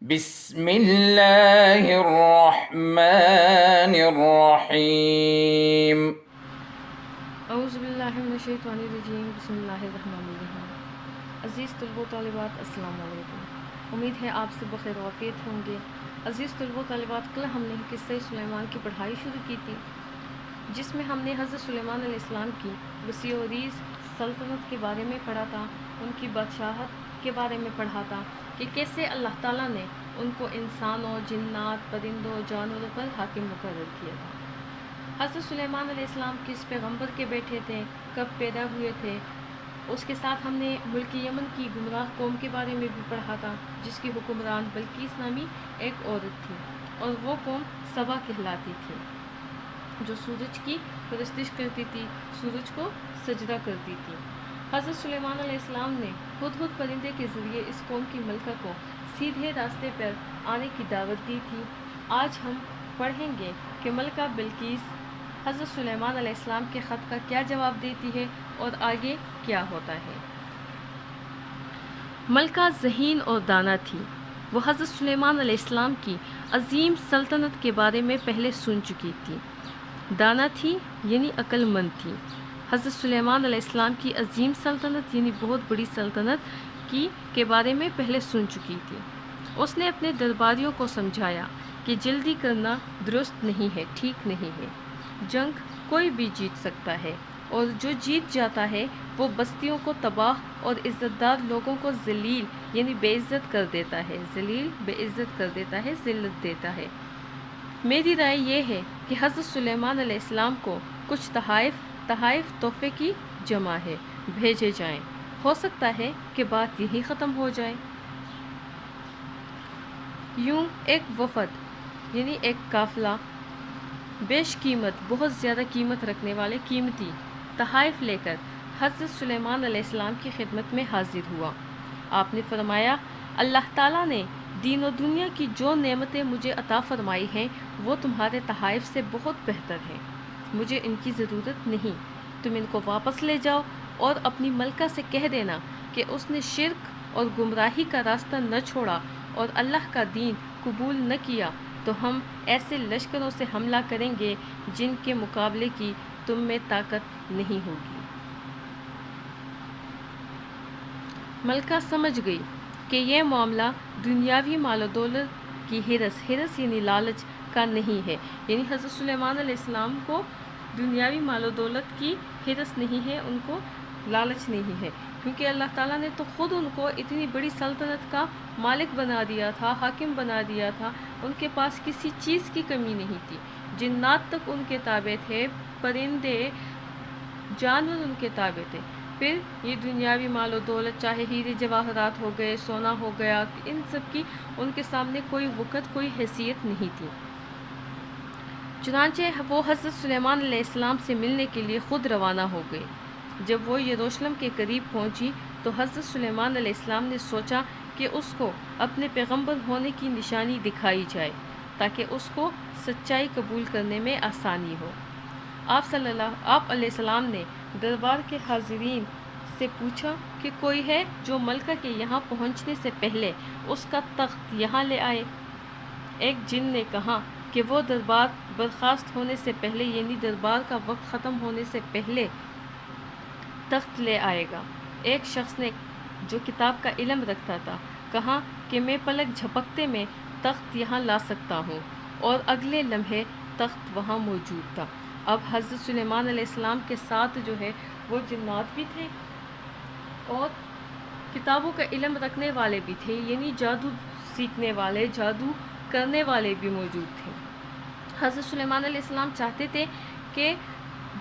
بسم اللہ الرحمن الرحیم۔ اعوذ باللہ من الشیطان الرجیم، بسم اللہ الرحمن الرحیم۔ عزیز طلبہ و طالبات، السلام علیکم۔ امید ہے آپ سے بخیر و عافیت ہوں گے۔ عزیز طلبہ و طالبات، کل ہم نے قصہ سلیمان کی پڑھائی شروع کی تھی، جس میں ہم نے حضرت سلیمان علیہ السلام کی وسیع و عریض سلطنت کے بارے میں پڑھا تھا، ان کی بادشاہت کے بارے میں پڑھا تھا کہ کیسے اللہ تعالیٰ نے ان کو انسانوں، جنات، پرندوں، جانوروں پر حاکم مقرر کیا تھا۔ حضرت سلیمان علیہ السلام کس پیغمبر کے بیٹے تھے، کب پیدا ہوئے تھے، اس کے ساتھ ہم نے ملک یمن کی گمراہ قوم کے بارے میں بھی پڑھا تھا، جس کی حکمران بلقیس نامی ایک عورت تھی، اور وہ قوم سبا کہلاتی تھی، جو سورج کی پرستش کرتی تھی، سورج کو سجدہ کرتی تھی۔ حضرت سلیمان علیہ السلام نے ہدہد پرندے کے ذریعے اس قوم کی ملکہ کو سیدھے راستے پر آنے کی دعوت دی تھی۔ آج ہم پڑھیں گے کہ ملکہ بلقیس حضرت سلیمان علیہ السلام کے خط کا کیا جواب دیتی ہے اور آگے کیا ہوتا ہے۔ ملکہ ذہین اور دانا تھی۔ وہ حضرت سلیمان علیہ السلام کی عظیم سلطنت کے بارے میں پہلے سن چکی تھی۔ دانا تھی یعنی عقل مند تھی۔ حضرت سلیمان علیہ السلام کی عظیم سلطنت یعنی بہت بڑی سلطنت کے بارے میں پہلے سن چکی تھی۔ اس نے اپنے درباریوں کو سمجھایا کہ جلدی کرنا درست نہیں ہے، ٹھیک نہیں ہے۔ جنگ کوئی بھی جیت سکتا ہے، اور جو جیت جاتا ہے وہ بستیوں کو تباہ اور عزت دار لوگوں کو ذلیل یعنی بے عزت کر دیتا ہے، ذلیل بے عزت کر دیتا ہے، ذلت دیتا ہے۔ میری رائے یہ ہے کہ حضرت سلیمان علیہ السلام کو کچھ تحائف تحفے کی جمع ہے، بھیجے جائیں، ہو سکتا ہے کہ بات یہی ختم ہو جائے۔ یوں ایک وفد یعنی ایک قافلہ بیش قیمت، بہت زیادہ قیمت رکھنے والے قیمتی تحائف لے کر حضرت سلیمان علیہ السلام کی خدمت میں حاضر ہوا۔ آپ نے فرمایا، اللہ تعالیٰ نے دین و دنیا کی جو نعمتیں مجھے عطا فرمائی ہیں وہ تمہارے تحائف سے بہت بہتر ہیں، مجھے ان کی ضرورت نہیں۔ تم ان کو واپس لے جاؤ اور اپنی ملکہ سے کہہ دینا کہ اس نے شرک اور گمراہی کا راستہ نہ چھوڑا اور اللہ کا دین قبول نہ کیا تو ہم ایسے لشکروں سے حملہ کریں گے جن کے مقابلے کی تم میں طاقت نہیں ہوگی۔ ملکہ سمجھ گئی کہ یہ معاملہ دنیاوی مال و دولت کی ہرس یعنی لالچ کا نہیں ہے، یعنی حضرت سلیمان علیہ السلام کو دنیاوی مال و دولت کی ہرس نہیں ہے، ان کو لالچ نہیں ہے، کیونکہ اللہ تعالیٰ نے تو خود ان کو اتنی بڑی سلطنت کا مالک بنا دیا تھا، حاکم بنا دیا تھا، ان کے پاس کسی چیز کی کمی نہیں تھی۔ جنات تک ان کے تابع تھے، پرندے، جانور ان کے تابع تھے۔ پھر یہ دنیاوی مال و دولت، چاہے ہیرے جواہرات ہو گئے، سونا ہو گیا، ان سب کی ان کے سامنے کوئی وقت، کوئی حیثیت نہیں تھی۔ چنانچہ وہ حضرت سلیمان علیہ السلام سے ملنے کے لیے خود روانہ ہو گئے۔ جب وہ یروشلم کے قریب پہنچی تو حضرت سلیمان علیہ السلام نے سوچا کہ اس کو اپنے پیغمبر ہونے کی نشانی دکھائی جائے تاکہ اس کو سچائی قبول کرنے میں آسانی ہو۔ آپ علیہ السلام نے دربار کے حاضرین سے پوچھا کہ کوئی ہے جو ملکہ کے یہاں پہنچنے سے پہلے اس کا تخت یہاں لے آئے۔ ایک جن نے کہا کہ وہ دربار برخاست ہونے سے پہلے یعنی دربار کا وقت ختم ہونے سے پہلے تخت لے آئے گا۔ ایک شخص نے جو کتاب کا علم رکھتا تھا کہا کہ میں پلک جھپکتے میں تخت یہاں لا سکتا ہوں، اور اگلے لمحے تخت وہاں موجود تھا۔ اب حضرت سلیمان علیہ السلام کے ساتھ جو ہے وہ جنات بھی تھے اور کتابوں کا علم رکھنے والے بھی تھے، یعنی جادو سیکھنے والے، جادو کرنے والے بھی موجود تھے۔ حضرت سلیمان علیہ السلام چاہتے تھے کہ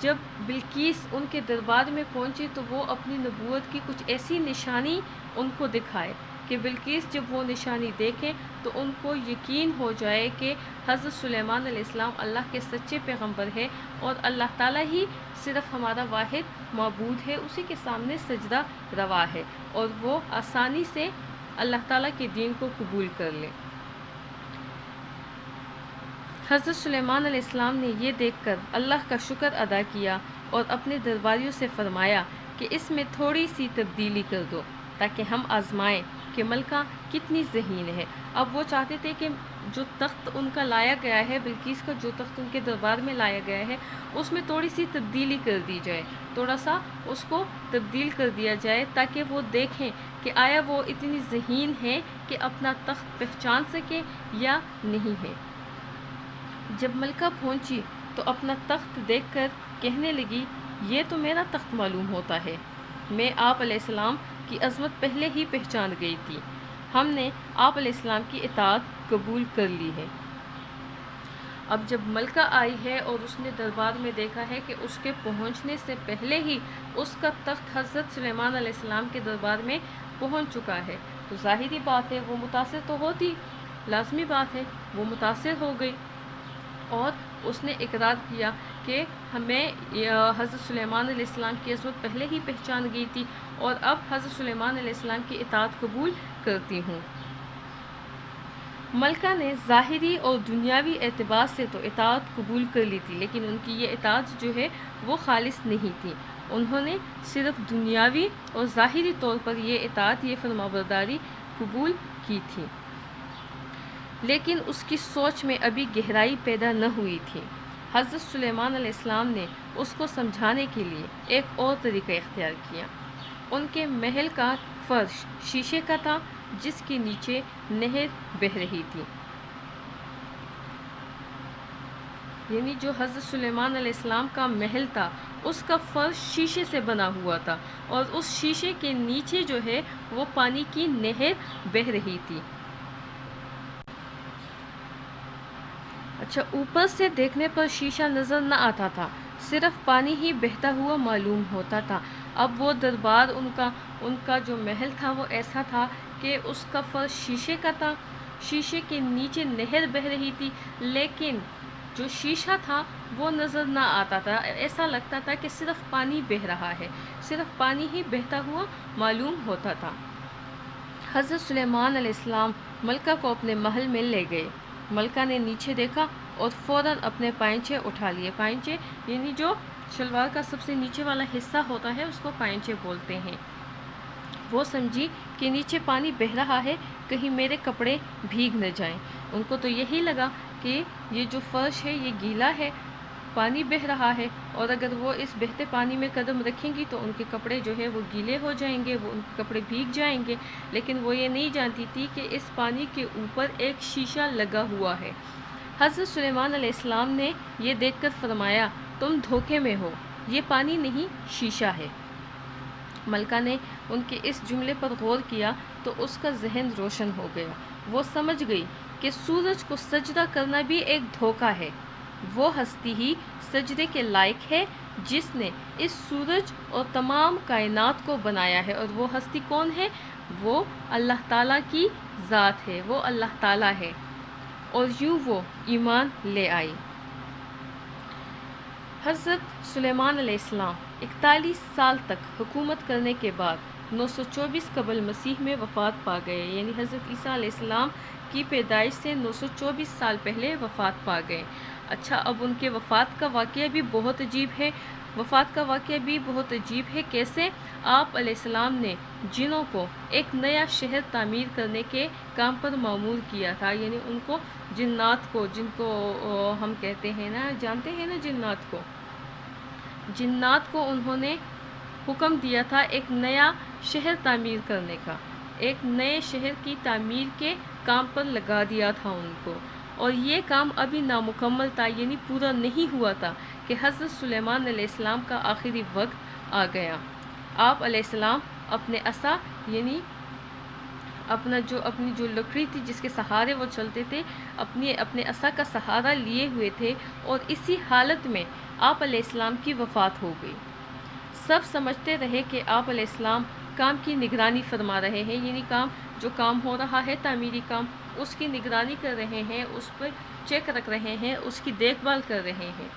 جب بلقیس ان کے دربار میں پہنچے تو وہ اپنی نبوت کی کچھ ایسی نشانی ان کو دکھائے کہ بلقیس جب وہ نشانی دیکھیں تو ان کو یقین ہو جائے کہ حضرت سلیمان علیہ السلام اللہ کے سچے پیغمبر ہے اور اللہ تعالیٰ ہی صرف ہمارا واحد معبود ہے، اسی کے سامنے سجدہ روا ہے، اور وہ آسانی سے اللہ تعالیٰ کے دین کو قبول کر لیں۔ حضرت سلیمان علیہ السلام نے یہ دیکھ کر اللہ کا شکر ادا کیا اور اپنے درباریوں سے فرمایا کہ اس میں تھوڑی سی تبدیلی کر دو تاکہ ہم آزمائیں کہ ملکہ کتنی ذہین ہے۔ اب وہ چاہتے تھے کہ جو تخت ان کا لایا گیا ہے، بلقیس کا جو تخت ان کے دربار میں لایا گیا ہے، اس میں تھوڑی سی تبدیلی کر دی جائے، تھوڑا سا اس کو تبدیل کر دیا جائے، تاکہ وہ دیکھیں کہ آیا وہ اتنی ذہین ہے کہ اپنا تخت پہچان سکے یا نہیں ہے۔ جب ملکہ پہنچی تو اپنا تخت دیکھ کر کہنے لگی، یہ تو میرا تخت معلوم ہوتا ہے، میں آپ علیہ السلام کی عظمت پہلے ہی پہچان گئی تھی، ہم نے آپ علیہ السلام کی اطاعت قبول کر لی ہے۔ اب جب ملکہ آئی ہے اور اس نے دربار میں دیکھا ہے کہ اس کے پہنچنے سے پہلے ہی اس کا تخت حضرت سلیمان علیہ السلام کے دربار میں پہنچ چکا ہے، تو ظاہری بات ہے وہ متاثر تو ہوتی، لازمی بات ہے وہ متاثر ہو گئی، اور اس نے اقرار کیا کہ ہمیں حضرت سلیمان علیہ السلام کی عظمت پہلے ہی پہچان گئی تھی، اور اب حضرت سلیمان علیہ السلام کی اطاعت قبول کرتی ہوں۔ ملکہ نے ظاہری اور دنیاوی اعتبار سے تو اطاعت قبول کر لی تھی، لیکن ان کی یہ اطاعت جو ہے وہ خالص نہیں تھی، انہوں نے صرف دنیاوی اور ظاہری طور پر یہ اطاعت، یہ فرمانبرداری قبول کی تھی، لیکن اس کی سوچ میں ابھی گہرائی پیدا نہ ہوئی تھی۔ حضرت سلیمان علیہ السلام نے اس کو سمجھانے کے لیے ایک اور طریقہ اختیار کیا۔ ان کے محل کا فرش شیشے کا تھا، جس کے نیچے نہر بہہ رہی تھی، یعنی جو حضرت سلیمان علیہ السلام کا محل تھا اس کا فرش شیشے سے بنا ہوا تھا، اور اس شیشے کے نیچے جو ہے وہ پانی کی نہر بہہ رہی تھی۔ اچھا، اوپر سے دیکھنے پر شیشہ نظر نہ آتا تھا، صرف پانی ہی بہتا ہوا معلوم ہوتا تھا۔ اب وہ دربار ان کا جو محل تھا وہ ایسا تھا کہ اس کا فرش شیشے کا تھا، شیشے کے نیچے نہر بہہ رہی تھی، لیکن جو شیشہ تھا وہ نظر نہ آتا تھا، ایسا لگتا تھا کہ صرف پانی بہہ رہا ہے، صرف پانی ہی بہتا ہوا معلوم ہوتا تھا۔ حضرت سلیمان علیہ السلام ملکہ کو اپنے محل میں لے گئے۔ ملکہ نے نیچے دیکھا اور فوراً اپنے پائنچے اٹھا لیے، پائنچے یعنی جو شلوار کا سب سے نیچے والا حصہ ہوتا ہے اس کو پائنچے بولتے ہیں۔ وہ سمجھی کہ نیچے پانی بہہ رہا ہے، کہیں میرے کپڑے بھیگ نہ جائیں۔ ان کو تو یہی لگا کہ یہ جو فرش ہے یہ گیلا ہے، پانی بہہ رہا ہے، اور اگر وہ اس بہتے پانی میں قدم رکھیں گی تو ان کے کپڑے جو ہے وہ گیلے ہو جائیں گے، وہ ان کے کپڑے بھیگ جائیں گے، لیکن وہ یہ نہیں جانتی تھی کہ اس پانی کے اوپر ایک شیشہ لگا ہوا ہے۔ حضرت سلیمان علیہ السلام نے یہ دیکھ کر فرمایا، تم دھوکے میں ہو، یہ پانی نہیں شیشہ ہے۔ ملکہ نے ان کے اس جملے پر غور کیا تو اس کا ذہن روشن ہو گیا، وہ سمجھ گئی کہ سورج کو سجدہ کرنا بھی ایک دھوکہ ہے، وہ ہستی ہی سجدے کے لائق ہے جس نے اس سورج اور تمام کائنات کو بنایا ہے، اور وہ ہستی کون ہے؟ وہ اللہ تعالیٰ کی ذات ہے، وہ اللہ تعالیٰ ہے، اور یوں وہ ایمان لے آئی۔ حضرت سلیمان علیہ السلام 41 سال تک حکومت کرنے کے بعد 924 قبل مسیح میں وفات پا گئے، یعنی حضرت عیسیٰ علیہ السلام کی پیدائش سے 924 سال پہلے وفات پا گئے۔ اچھا، اب ان کے وفات کا واقعہ بھی بہت عجیب ہے، وفات کا واقعہ بھی بہت عجیب ہے۔ کیسے؟ آپ علیہ السلام نے جنوں کو ایک نیا شہر تعمیر کرنے کے کام پر مأمور کیا تھا، یعنی ان کو جنات کو، جن کو ہم کہتے ہیں نا، جانتے ہیں نا جنات کو، جنات کو انہوں نے حکم دیا تھا ایک نیا شہر تعمیر کرنے کا، ایک نئے شہر کی تعمیر کے کام پر لگا دیا تھا ان کو، اور یہ کام ابھی نامکمل تھا، یعنی پورا نہیں ہوا تھا کہ حضرت سلیمان علیہ السلام کا آخری وقت آ گیا۔ آپ علیہ السلام اپنے عصا، یعنی اپنی جو لکڑی تھی جس کے سہارے وہ چلتے تھے، اپنے عصا کا سہارا لیے ہوئے تھے، اور اسی حالت میں آپ علیہ السلام کی وفات ہو گئی۔ سب سمجھتے رہے کہ آپ علیہ السلام کام کی نگرانی فرما رہے ہیں، یعنی جو کام ہو رہا ہے تعمیری کام، اس کی نگرانی کر رہے ہیں، اس پر چیک رکھ رہے ہیں، اس کی دیکھ بھال کر رہے ہیں،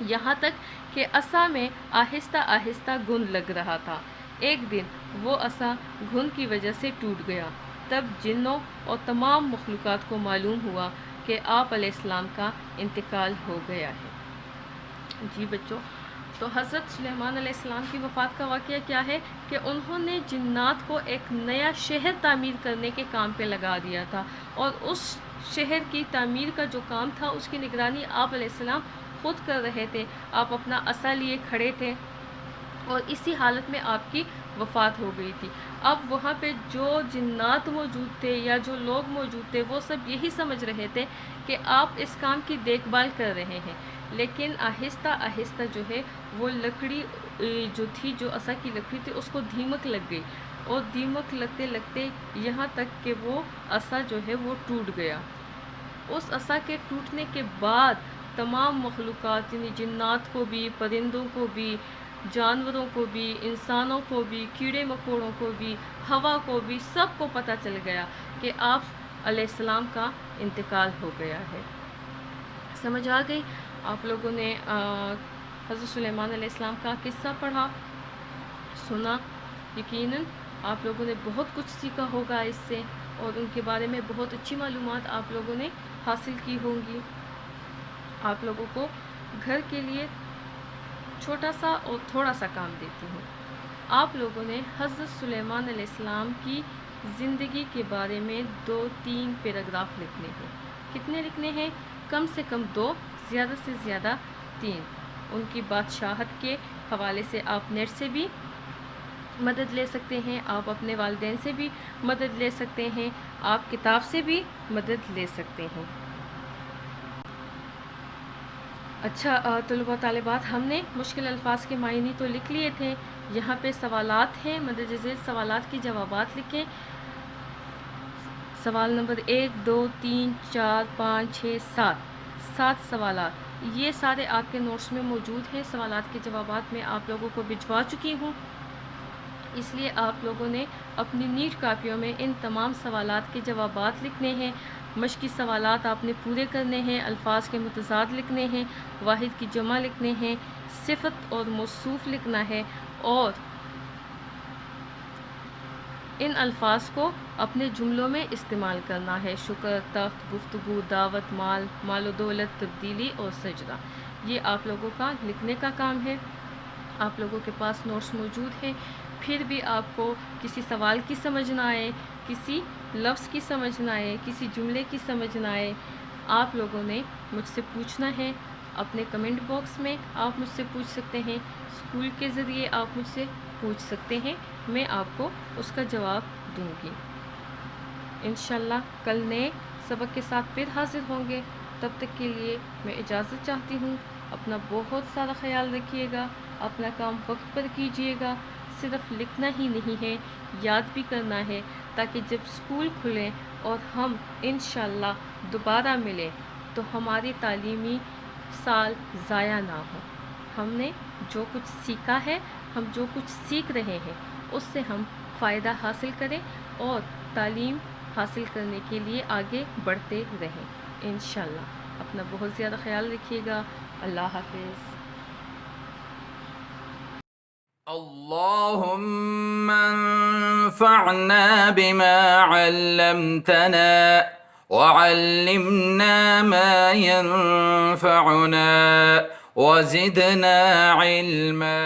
یہاں تک کہ عصا میں آہستہ آہستہ گھن لگ رہا تھا۔ ایک دن وہ عصا گھن کی وجہ سے ٹوٹ گیا، تب جنوں اور تمام مخلوقات کو معلوم ہوا کہ آپ علیہ السلام کا انتقال ہو گیا ہے۔ جی بچوں، تو حضرت سلیمان علیہ السلام کی وفات کا واقعہ کیا ہے کہ انہوں نے جنات کو ایک نیا شہر تعمیر کرنے کے کام پہ لگا دیا تھا، اور اس شہر کی تعمیر کا جو کام تھا اس کی نگرانی آپ علیہ السلام خود کر رہے تھے۔ آپ اپنا عصا لیے کھڑے تھے اور اسی حالت میں آپ کی وفات ہو گئی تھی۔ اب وہاں پہ جو جنات موجود تھے یا جو لوگ موجود تھے وہ سب یہی سمجھ رہے تھے کہ آپ اس کام کی دیکھ بھال کر رہے ہیں، لیکن آہستہ آہستہ جو ہے وہ لکڑی جو تھی، جو عصا کی لکڑی تھی، اس کو دھیمک لگ گئی، اور دھیمک لگتے لگتے یہاں تک کہ وہ عصا جو ہے وہ ٹوٹ گیا۔ اس عصا کے ٹوٹنے کے بعد تمام مخلوقات، یعنی جنات کو بھی، پرندوں کو بھی، جانوروں کو بھی، انسانوں کو بھی، کیڑے مکوڑوں کو بھی، ہوا کو بھی، سب کو پتہ چل گیا کہ آپ علیہ السلام کا انتقال ہو گیا ہے۔ سمجھ آ گئی؟ آپ لوگوں نے حضرت سلیمان علیہ السلام کا قصہ پڑھا، سنا، یقیناً آپ لوگوں نے بہت کچھ سیکھا ہوگا اس سے، اور ان کے بارے میں بہت اچھی معلومات آپ لوگوں نے حاصل کی ہوں گی۔ آپ لوگوں کو گھر کے لیے چھوٹا سا اور تھوڑا سا کام دیتی ہوں۔ آپ لوگوں نے حضرت سلیمان علیہ السلام کی زندگی کے بارے میں 2-3 پیراگراف لکھنے ہیں۔ کتنے لکھنے ہیں؟ کم سے کم 2، زیادہ سے زیادہ 3۔ ان کی بادشاہت کے حوالے سے آپ نیٹ سے بھی مدد لے سکتے ہیں، آپ اپنے والدین سے بھی مدد لے سکتے ہیں، آپ کتاب سے بھی مدد لے سکتے ہیں۔ اچھا طلباء طالبات، ہم نے مشکل الفاظ کے معنی تو لکھ لیے تھے۔ یہاں پہ سوالات ہیں، مدرجہ ذیل سوالات کی جوابات لکھیں۔ سوال نمبر 1، 2، 3، 4، 5، 6، 7 سوالات، یہ سارے آپ کے نوٹس میں موجود ہیں۔ سوالات کے جوابات میں آپ لوگوں کو بھجوا چکی ہوں، اس لیے آپ لوگوں نے اپنی نیٹ کاپیوں میں ان تمام سوالات کے جوابات لکھنے ہیں۔ مشقی سوالات آپ نے پورے کرنے ہیں، الفاظ کے متضاد لکھنے ہیں، واحد کی جمع لکھنے ہیں، صفت اور موصوف لکھنا ہے، اور ان الفاظ کو اپنے جملوں میں استعمال کرنا ہے۔ شکر، تخت، گفتگو، دعوت، مال، مال و دولت، تبدیلی اور سجدہ، یہ آپ لوگوں کا لکھنے کا کام ہے۔ آپ لوگوں کے پاس نوٹس موجود ہیں، پھر بھی آپ کو کسی سوال کی سمجھ نہ آئے، کسی لفظ کی سمجھ نہ آئے، کسی جملے کی سمجھ نہ آئے، آپ لوگوں نے مجھ سے پوچھنا ہے۔ اپنے کمنٹ باکس میں آپ مجھ سے پوچھ سکتے ہیں، اسکول کے ذریعے آپ مجھ سے پوچھ سکتے ہیں، میں آپ کو اس کا جواب دوں گی۔ انشاءاللہ کل نئے سبق کے ساتھ پھر حاضر ہوں گے، تب تک کے لیے میں اجازت چاہتی ہوں۔ اپنا بہت سارا خیال رکھیے گا، اپنا کام وقت پر کیجیے گا، صرف لکھنا ہی نہیں ہے، یاد بھی کرنا ہے، تاکہ جب اسکول کھلیں اور ہم انشاءاللہ دوبارہ ملیں تو ہماری تعلیمی سال ضائع نہ ہو۔ ہم نے جو کچھ سیکھا ہے، ہم جو کچھ سیکھ رہے ہیں، اس سے ہم فائدہ حاصل کریں اور تعلیم حاصل کرنے کے لیے آگے بڑھتے رہیں انشاءاللہ۔ اپنا بہت زیادہ خیال رکھیے گا۔ اللہ حافظ۔ اللهم انفعنا بما علمتنا وعلمنا ما ينفعنا وزدنا علما